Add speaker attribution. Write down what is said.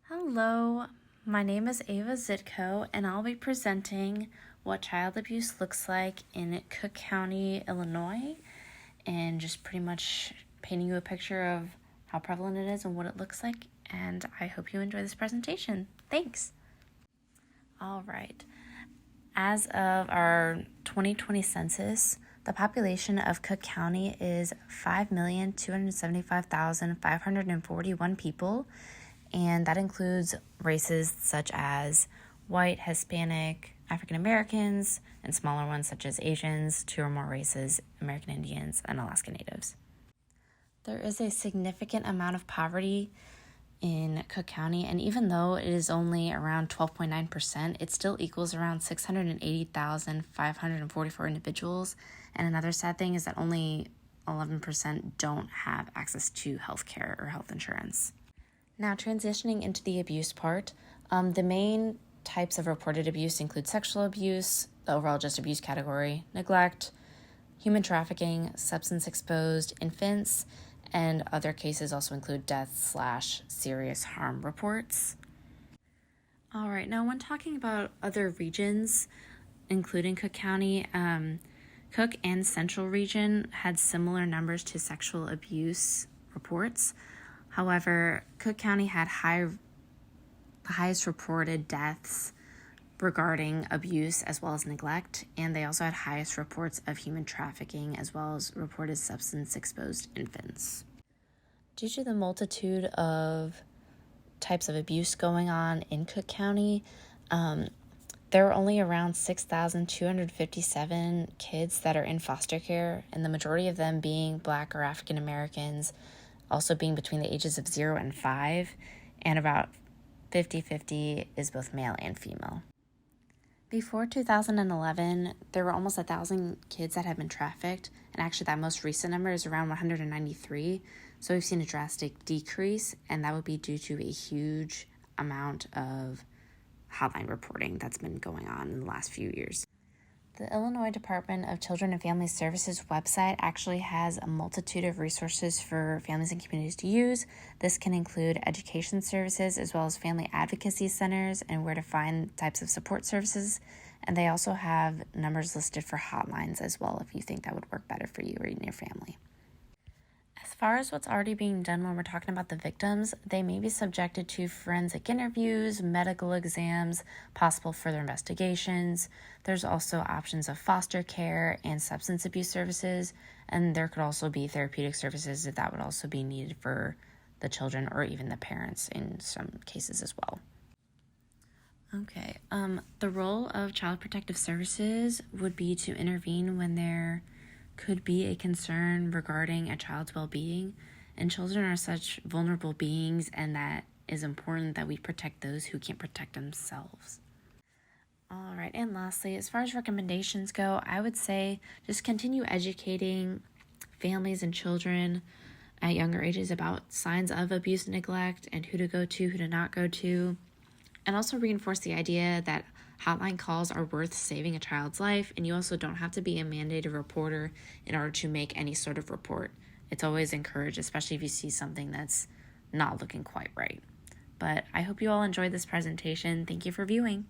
Speaker 1: Hello, my name is Ava Zitko, and I'll be presenting what child abuse looks like in Cook County, Illinois, and just pretty much painting you a picture of how prevalent it is and what it looks like, and I hope you enjoy this presentation. Thanks! All right. As of our 2020 census, the population of Cook County is 5,275,541 people, and that includes races such as white, Hispanic, African Americans, and smaller ones such as Asians, 2 or more races, American Indians, and Alaska Natives. There is a significant amount of poverty in Cook County, and even though it is only around 12.9%, it still equals around 680,544 individuals. And another sad thing is that only 11% don't have access to health care or health insurance. Now, transitioning into the abuse part, the main types of reported abuse include sexual abuse, the overall just abuse category, neglect, human trafficking, substance-exposed infants, and other cases also include death/serious harm reports. All right, now when talking about other regions, including Cook County, Cook and Central Region had similar numbers to sexual abuse reports. However, Cook County had the highest reported deaths regarding abuse as well as neglect, and they also had highest reports of human trafficking as well as reported substance-exposed infants. Due to the multitude of types of abuse going on in Cook County, there are only around 6,257 kids that are in foster care, and the majority of them being Black or African Americans, also being between the ages of 0 and 5, and about 50-50 is both male and female. Before 2011, there were almost 1,000 kids that had been trafficked, and actually that most recent number is around 193, so we've seen a drastic decrease, and that would be due to a huge amount of hotline reporting that's been going on in the last few years. The Illinois Department of Children and Family Services website actually has a multitude of resources for families and communities to use. This can include education services as well as family advocacy centers and where to find types of support services. And they also have numbers listed for hotlines as well if you think that would work better for you or in your family. As far as what's already being done when we're talking about the victims, they may be subjected to forensic interviews, medical exams, possible further investigations. There's also options of foster care and substance abuse services, and there could also be therapeutic services that would also be needed for the children or even the parents in some cases as well. Okay, the role of Child Protective Services would be to intervene when there could be a concern regarding a child's well-being, and children are such vulnerable beings, and that is important that we protect those who can't protect themselves. All right, and lastly, as far as recommendations go, I would say just continue educating families and children at younger ages about signs of abuse and neglect and who to go to, who to not go to, and also reinforce the idea that hotline calls are worth saving a child's life, and you also don't have to be a mandated reporter in order to make any sort of report. It's always encouraged, especially if you see something that's not looking quite right. But I hope you all enjoyed this presentation. Thank you for viewing.